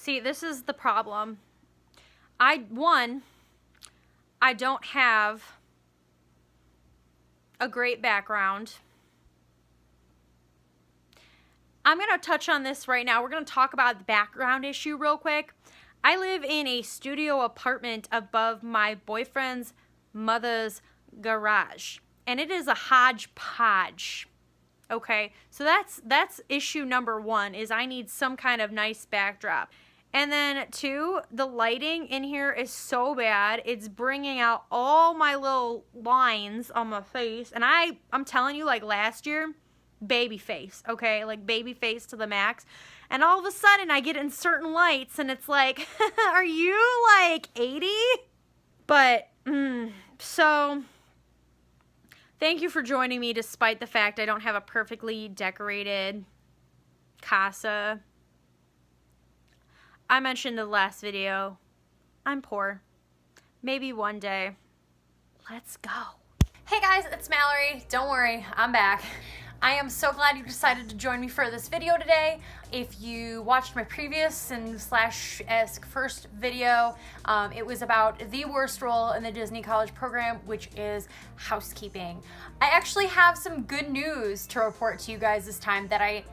See, this is the problem. I don't have a great background. I'm going to touch on this right now. We're going to talk about the background issue real quick. I live in a studio apartment above my boyfriend's mother's garage, and it is a hodgepodge. Okay, so that's issue number one, is I need some kind of nice backdrop. And then two, the lighting in here is so bad. It's bringing out all my little lines on my face. And I'm telling you, like last year, baby face, okay? Like baby face to the max. And all of a sudden I get in certain lights and it's like, are you like 80? But, so thank you for joining me despite the fact I don't have a perfectly decorated casa. I mentioned in the last video, I'm poor. Maybe one day. Let's go. Hey guys, it's Mallory. Don't worry, I'm back. I am so glad you decided to join me for this video today. If you watched my previous and /esque first video, it was about the worst role in the Disney College program, which is housekeeping. I actually have some good news to report to you guys this time that I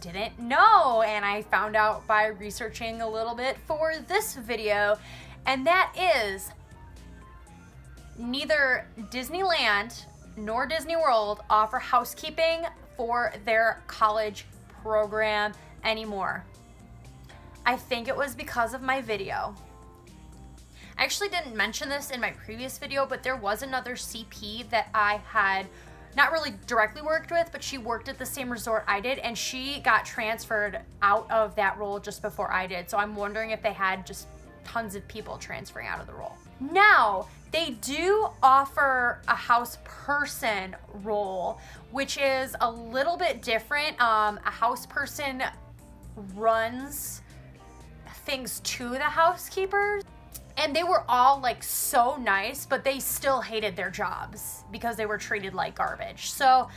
didn't know, and I found out by researching a little bit for this video, and that is neither Disneyland nor Disney World offer housekeeping for their college program anymore. I think it was because of my video. I actually didn't mention this in my previous video, but there was another CP that I had not really directly worked with, but she worked at the same resort I did, and she got transferred out of that role just before I did. So I'm wondering if they had just tons of people transferring out of the role. Now, they do offer a house person role, which is a little bit different. A house person runs things to the housekeepers. And they were all like so nice, but they still hated their jobs because they were treated like garbage. So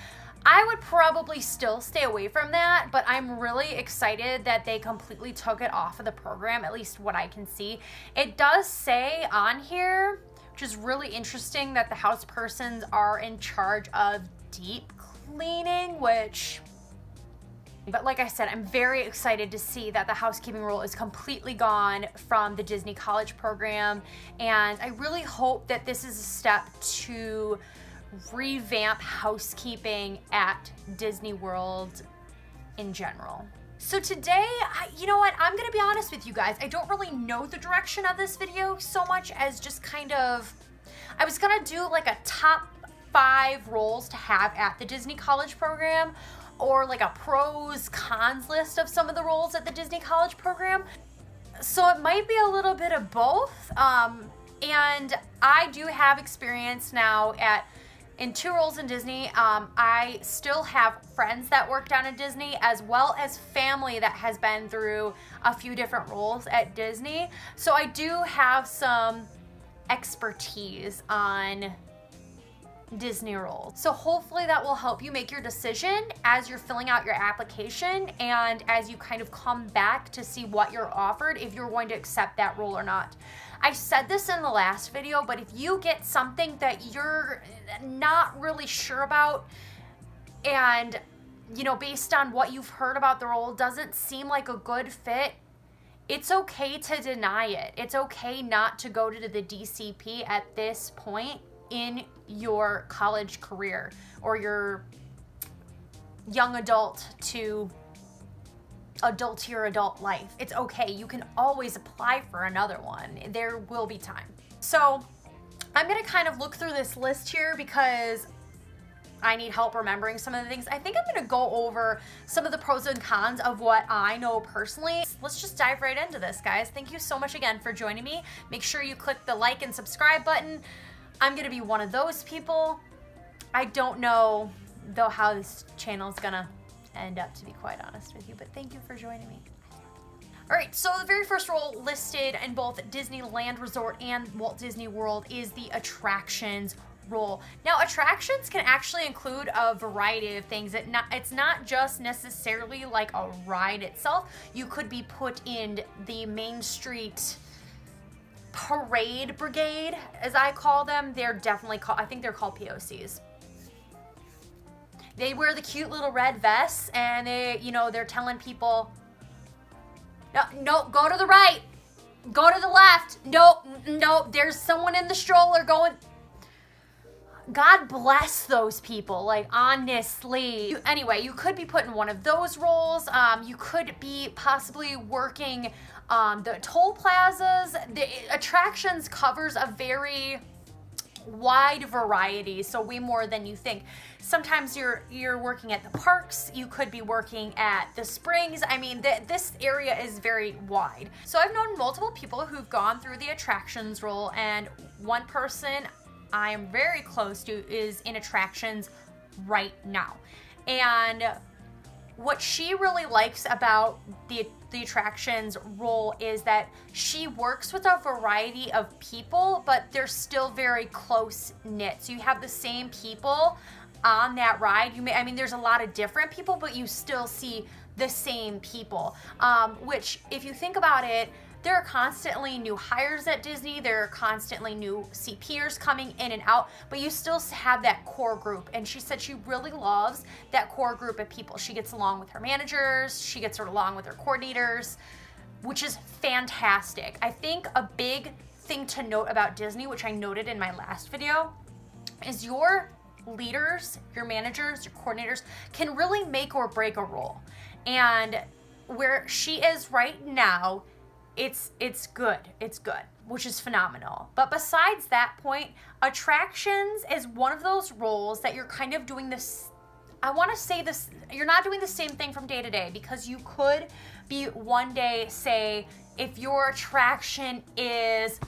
I would probably still stay away from that, but I'm really excited that they completely took it off of the program, at least what I can see. It does say on here, which is really interesting, that the house persons are in charge of deep cleaning, but like I said, I'm very excited to see that the housekeeping role is completely gone from the Disney College program, and I really hope that this is a step to revamp housekeeping at Disney World in general. So today, you know what, I'm gonna be honest with you guys, I don't really know the direction of this video so much as just kind of, I was gonna do like a top 5 roles to have at the Disney College program, or like a pros cons list of some of the roles at the Disney College program. So it might be a little bit of both. And I do have experience now in 2 roles in Disney. I still have friends that work down at Disney, as well as family that has been through a few different roles at Disney. So I do have some expertise on Disney roles. So hopefully that will help you make your decision as you're filling out your application and as you kind of come back to see what you're offered, if you're going to accept that role or not. I said this in the last video, but if you get something that you're not really sure about, and you know, based on what you've heard about the role, doesn't seem like a good fit, it's okay to deny it. It's okay not to go to the DCP at this point in your college career or your young adult to your adult life. It's okay. You can always apply for another one. There will be time. So I'm going to kind of look through this list here because I need help remembering some of the things. I think I'm going to go over some of the pros and cons of what I know personally. Let's just dive right into this, guys. Thank you so much again for joining me. Make sure you click the like and subscribe button. I'm going to be one of those people. I don't know, though, how this channel is going to end up, to be quite honest with you, but thank you for joining me. All right, so the very first role listed in both Disneyland Resort and Walt Disney World is the attractions role. Now, attractions can actually include a variety of things. It's not just necessarily like a ride itself. You could be put in the Main Street Parade Brigade, as I call them. They're definitely called, I think they're called POCs. They wear the cute little red vests and they're telling people, no, go to the right, go to the left, no, there's someone in the stroller going. God bless those people, like, honestly. Anyway, you could be put in one of those roles. You could be possibly working the toll plazas. The attractions covers a very wide variety, so way more than you think. Sometimes you're working at the parks, you could be working at the springs. I mean, this area is very wide. So I've known multiple people who've gone through the attractions role, and one person I am very close to is in attractions right now. And what she really likes about the attractions role is that she works with a variety of people, but they're still very close knit. So you have the same people on that ride. There's a lot of different people, but you still see the same people, which, if you think about it, there are constantly new hires at Disney. There are constantly new CPers coming in and out, but you still have that core group. And she said she really loves that core group of people. She gets along with her managers. She gets along with her coordinators, which is fantastic. I think a big thing to note about Disney, which I noted in my last video, is your leaders, your managers, your coordinators can really make or break a role. And where she is right now, it's good, which is phenomenal. But besides that point, attractions is one of those roles that you're kind of doing this, I want to say this, you're not doing the same thing from day to day, because you could be one day, say, if your attraction is,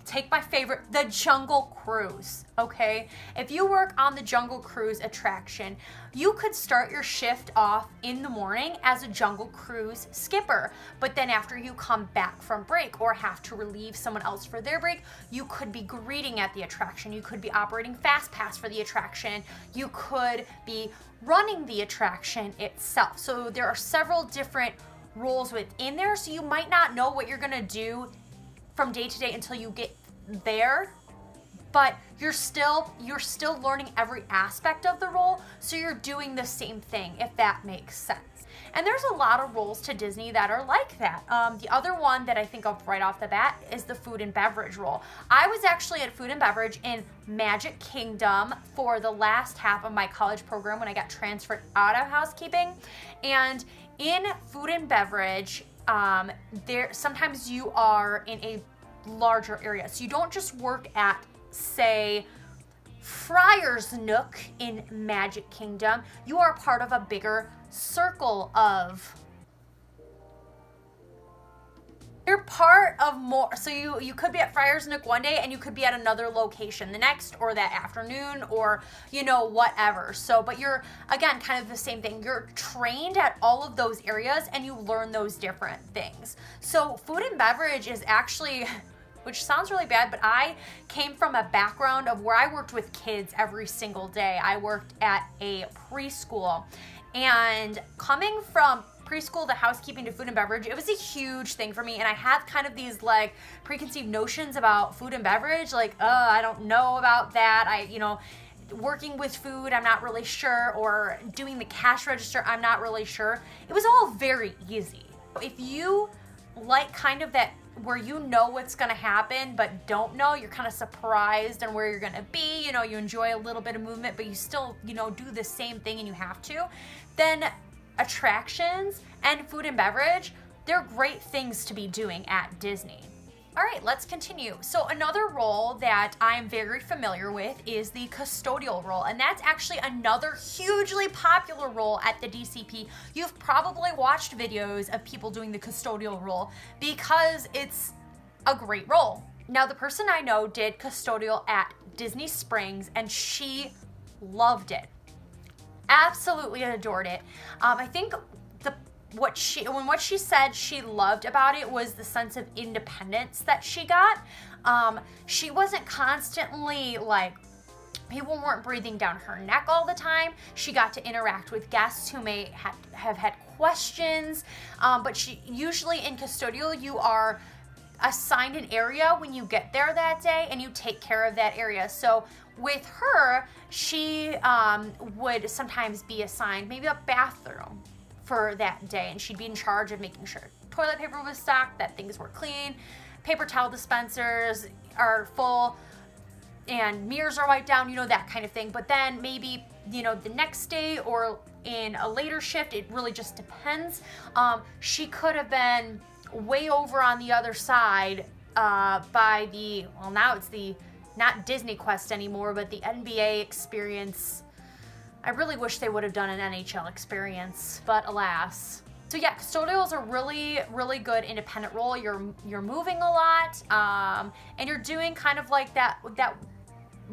take my favorite, the Jungle Cruise, okay? If you work on the Jungle Cruise attraction, you could start your shift off in the morning as a Jungle Cruise skipper, but then after you come back from break or have to relieve someone else for their break, you could be greeting at the attraction. You could be operating Fast Pass for the attraction. You could be running the attraction itself. So there are several different roles within there, so you might not know what you're gonna do from day to day until you get there, but you're still learning every aspect of the role, so you're doing the same thing, if that makes sense. And there's a lot of roles to Disney that are like that. The other one that I think of right off the bat is the food and beverage role. I was actually at food and beverage in Magic Kingdom for the last half of my college program when I got transferred out of housekeeping. And in food and beverage, sometimes you are in a larger area. So you don't just work at, say, Friar's Nook in Magic Kingdom. You are part of a bigger circle of, you're part of more. So you could be at Friar's Nook one day and you could be at another location the next, or that afternoon, or whatever. So, but you're, again, kind of the same thing. You're trained at all of those areas and you learn those different things. So food and beverage is actually, which sounds really bad, but I came from a background of where I worked with kids every single day. I worked at a preschool, and coming from preschool to housekeeping to food and beverage, it was a huge thing for me. And I had kind of these like preconceived notions about food and beverage, like, I don't know about that. Working with food, I'm not really sure, or doing the cash register, I'm not really sure. It was all very easy. If you like kind of that, where you know what's gonna happen but don't know, you're kind of surprised on where you're gonna be, you enjoy a little bit of movement, but you still, do the same thing and you have to, then attractions and food and beverage, they're great things to be doing at Disney. All right, let's continue. So another role that I'm very familiar with is the custodial role, and that's actually another hugely popular role at the DCP. You've probably watched videos of people doing the custodial role because it's a great role. Now, the person I know did custodial at Disney Springs, and she loved it. Absolutely adored it. I think what she said she loved about it was the sense of independence that she got. She wasn't constantly like People weren't breathing down her neck all the time. She got to interact with guests who may have had questions, but she usually in custodial, you are assigned an area when you get there that day and you take care of that area. So with her, she would sometimes be assigned maybe a bathroom for that day, and she'd be in charge of making sure toilet paper was stocked, that things were clean, paper towel dispensers are full, and mirrors are wiped down, that kind of thing. But then maybe, the next day or in a later shift, it really just depends. She could have been way over on the other side by now it's not Disney Quest anymore, but the NBA experience. I really wish they would have done an NHL experience, but alas. So yeah, custodial is a really, really good independent role. You're moving a lot, and you're doing kind of like that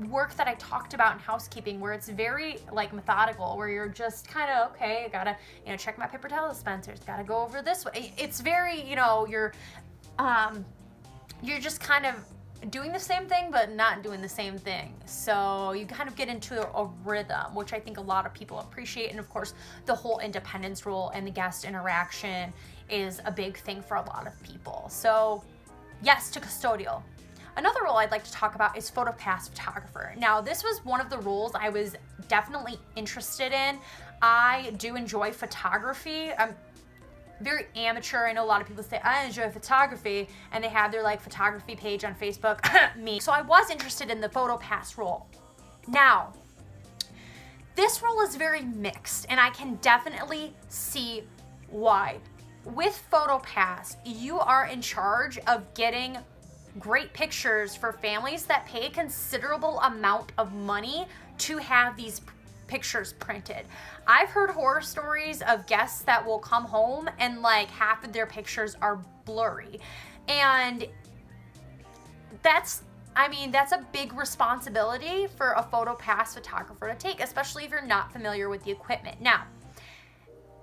work that I talked about in housekeeping, where it's very like methodical, where you're just kind of, okay, I gotta, check my paper towel dispensers, gotta go over this way. It's very, you're just kind of doing the same thing, but not doing the same thing. So you kind of get into a rhythm, which I think a lot of people appreciate. And of course, the whole independence role and the guest interaction is a big thing for a lot of people. So yes to custodial. Another role I'd like to talk about is photopass photographer. Now, this was one of the roles I was definitely interested in. I do enjoy photography. I'm very amateur. I know a lot of people say, I enjoy photography, and they have their like photography page on Facebook, me. So I was interested in the photopass role. Now, this role is very mixed, and I can definitely see why. With photopass, you are in charge of getting great pictures for families that pay a considerable amount of money to have these pictures printed. I've heard horror stories of guests that will come home and like half of their pictures are blurry. And that's a big responsibility for a photopass photographer to take, especially if you're not familiar with the equipment. Now,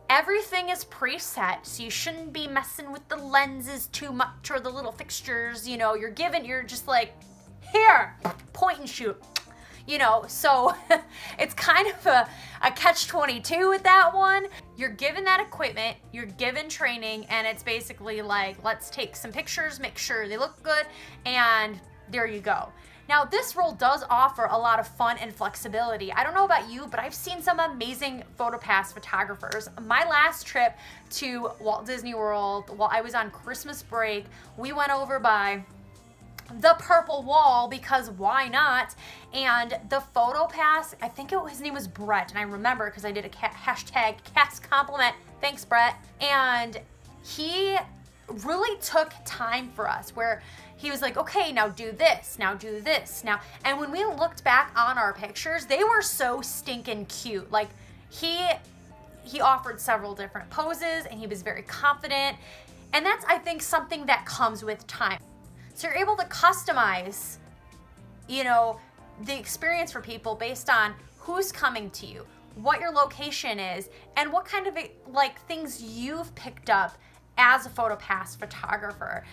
everything is preset, so you shouldn't be messing with the lenses too much or the little fixtures. You're just like, here, point and shoot. So it's kind of a catch-22 with that one. You're given that equipment, you're given training, and it's basically like, let's take some pictures, make sure they look good, and there you go. Now, this role does offer a lot of fun and flexibility. I don't know about you, but I've seen some amazing photopass photographers. My last trip to Walt Disney World, while I was on Christmas break, we went over by the Purple Wall, because why not? And the photopass, I think his name was Brett, and I remember because I did a hashtag cast compliment. Thanks, Brett. And he really took time for us, where he was like, okay, now do this, now do this, now. And when we looked back on our pictures, they were so stinking cute. Like, he offered several different poses, and he was very confident. And that's, I think, something that comes with time. So you're able to customize, the experience for people based on who's coming to you, what your location is, and what kind of things you've picked up as a photopass photographer.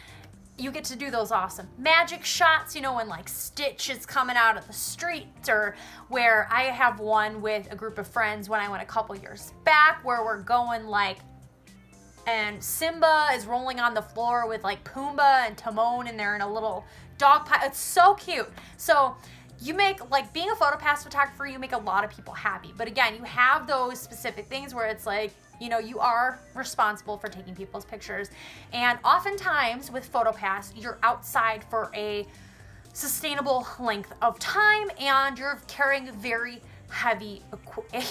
You get to do those awesome magic shots, when like Stitch is coming out of the street, or where I have one with a group of friends when I went a couple years back, where we're going and Simba is rolling on the floor with like Pumbaa and Timon, and they're in a little dog pile. It's so cute. So you make, being a photopass photographer, you make a lot of people happy. But again, you have those specific things where it's like, you are responsible for taking people's pictures. And oftentimes with photopass, you're outside for a sustainable length of time, and you're carrying very heavy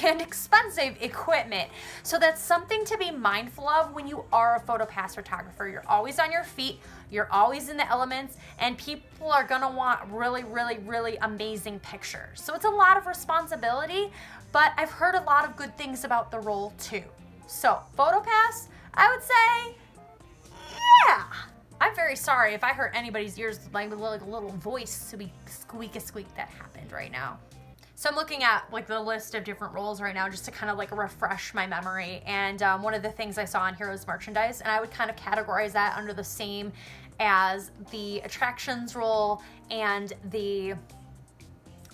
and expensive equipment. So that's something to be mindful of when you are a photopass photographer. You're always on your feet, you're always in the elements, and people are gonna want really, really, really amazing pictures. So it's a lot of responsibility, but I've heard a lot of good things about the role too. So photopass, I would say, yeah. I'm very sorry if I hurt anybody's ears with my little voice to be squeak that happened right now. So I'm looking at the list of different roles right now just to kind of refresh my memory. And one of the things I saw on here was merchandise, and I would kind of categorize that under the same as the attractions role and the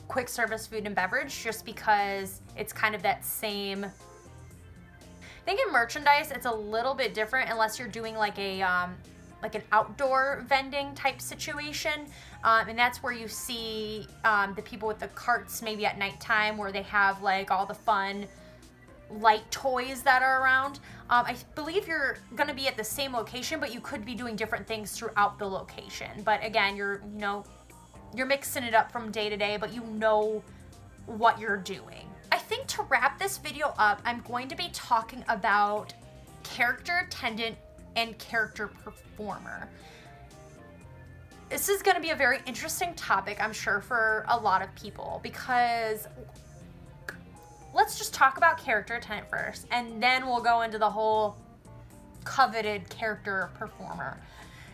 quick service food and beverage, just because it's kind of that same. I think in merchandise it's a little bit different unless you're doing like an outdoor vending type situation, and that's where you see the people with the carts maybe at nighttime where they have like all the fun light toys that are around. I believe you're gonna be at the same location, but you could be doing different things throughout the location. But again, you're mixing it up from day to day, but you know what you're doing. I think to wrap this video up, I'm going to be talking about character attendant and character performer. This is going to be a very interesting topic, I'm sure, for a lot of people, because let's just talk about character attendant first, and then we'll go into the whole coveted character performer.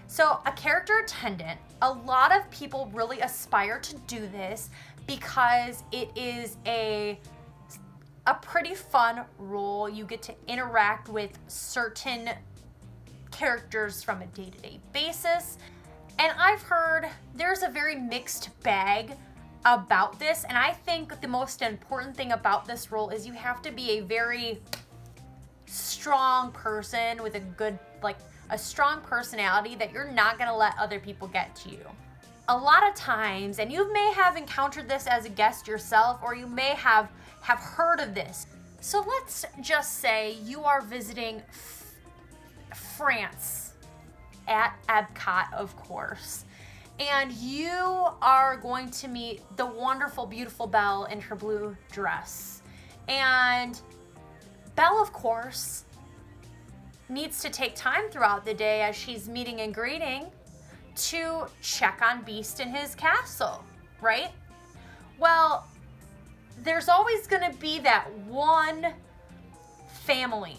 So a character attendant, a lot of people really aspire to do this because it is a pretty fun role. You get to interact with certain characters from a day-to-day basis. And I've heard there's a very mixed bag about this, and I think the most important thing about this role is you have to be a very strong person with a strong personality that you're not going to let other people get to you. A lot of times, and you may have encountered this as a guest yourself, or you may have heard of this. So let's just say you are visiting France at Epcot, of course, and you are going to meet the wonderful, beautiful Belle in her blue dress. And Belle, of course, needs to take time throughout the day as she's meeting and greeting to check on Beast in his castle, right? Well, there's always going to be that one family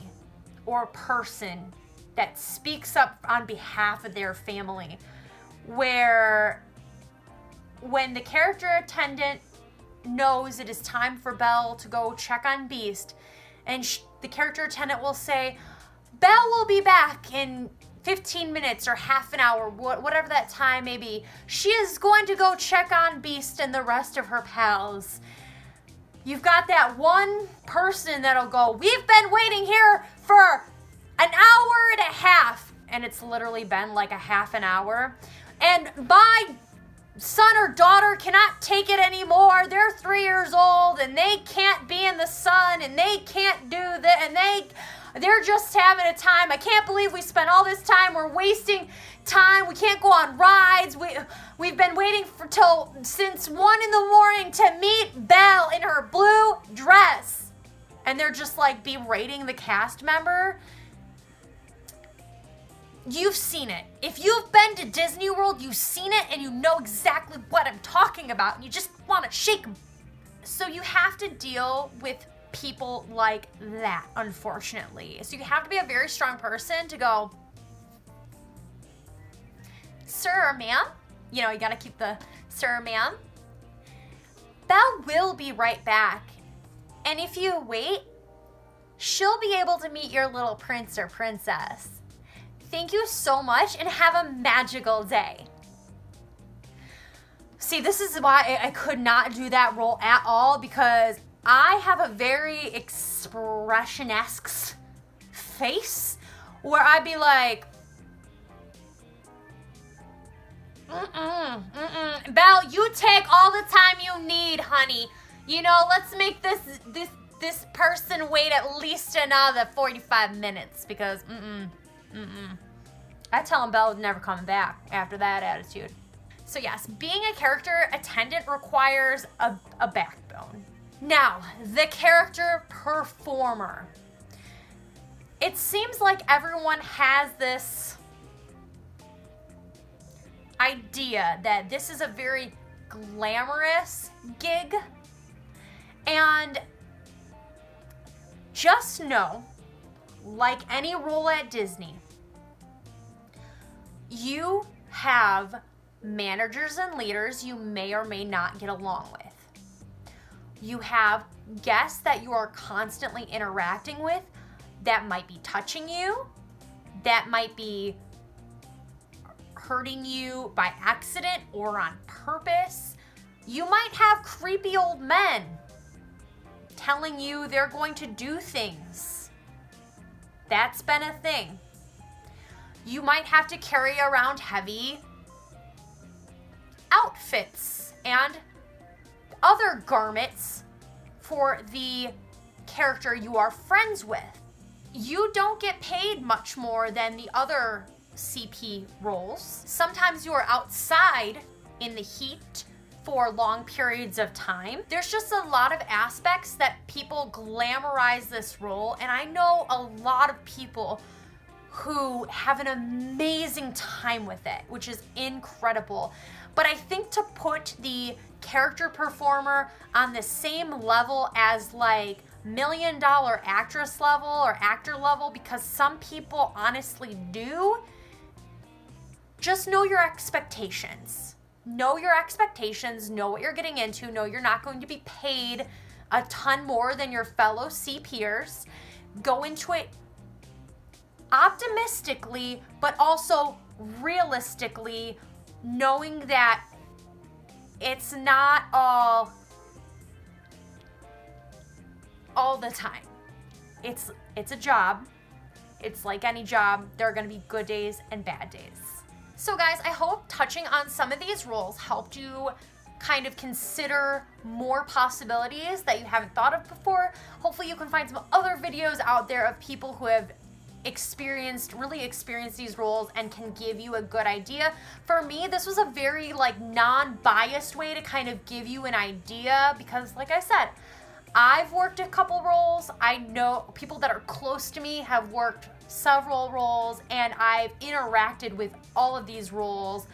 or person that speaks up on behalf of their family, where when the character attendant knows it is time for Belle to go check on Beast, and the character attendant will say, Belle will be back in 15 minutes or half an hour, whatever that time may be. She is going to go check on Beast and the rest of her pals. You've got that one person that'll go, we've been waiting here for an hour and a half. And it's literally been like a half an hour. And my son or daughter cannot take it anymore. They're 3 years old and they can't be in the sun and they can't do that, and they're just having a time. I can't believe we spent all this time. We're wasting time. We can't go on rides. We've been waiting since 1 a.m. to meet Belle in her blue dress. And they're just like berating the cast member. You've seen it. If you've been to Disney World, you've seen it and you know exactly what I'm talking about. And you just want to shake them. So you have to deal with people like that, unfortunately. So you have to be a very strong person to go, sir or ma'am, you got to keep the sir or ma'am. Belle will be right back. And if you wait, she'll be able to meet your little prince or princess. Thank you so much and have a magical day. See, this is why I could not do that role at all, because I have a very expression-esque face where I'd be like, Belle, you take all the time you need, honey. Let's make this person wait at least another 45 minutes because, I tell him Belle's never coming back after that attitude. So yes, being a character attendant requires a backbone. Now, the character performer. It seems like everyone has this idea that this is a very glamorous gig. And just know, like any role at Disney, you have managers and leaders you may or may not get along with. You have guests that you are constantly interacting with that might be touching you, that might be hurting you by accident or on purpose. You might have creepy old men telling you they're going to do things. That's been a thing. You might have to carry around heavy outfits and other garments for the character you are friends with. You don't get paid much more than the other CP roles. Sometimes you are outside in the heat for long periods of time. There's just a lot of aspects that people glamorize this role, and I know a lot of people who have an amazing time with it, which is incredible. But I think to put the character performer on the same level as like $1 million actress level or actor level, because some people honestly do, just know your expectations. Know your expectations, know what you're getting into, know you're not going to be paid a ton more than your fellow CPers. Go into it optimistically, but also realistically, knowing that it's not all the time. It's a job. It's like any job. There are going to be good days and bad days. So guys, I hope touching on some of these roles helped you kind of consider more possibilities that you haven't thought of before. Hopefully you can find some other videos out there of people who have really experienced these roles and can give you a good idea. For me, this was a very like non-biased way to kind of give you an idea, because like I said, I've worked a couple roles. I know people that are close to me have worked several roles, and I've interacted with all of these roles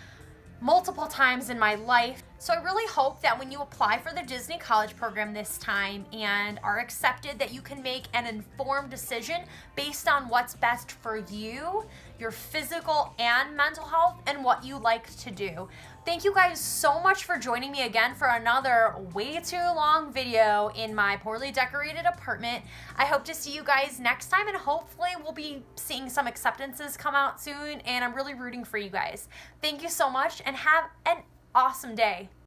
multiple times in my life. So I really hope that when you apply for the Disney College program this time and are accepted, that you can make an informed decision based on what's best for you, your physical and mental health, and what you like to do. Thank you guys so much for joining me again for another way too long video in my poorly decorated apartment. I hope to see you guys next time, and hopefully we'll be seeing some acceptances come out soon, and I'm really rooting for you guys. Thank you so much, and have an awesome day.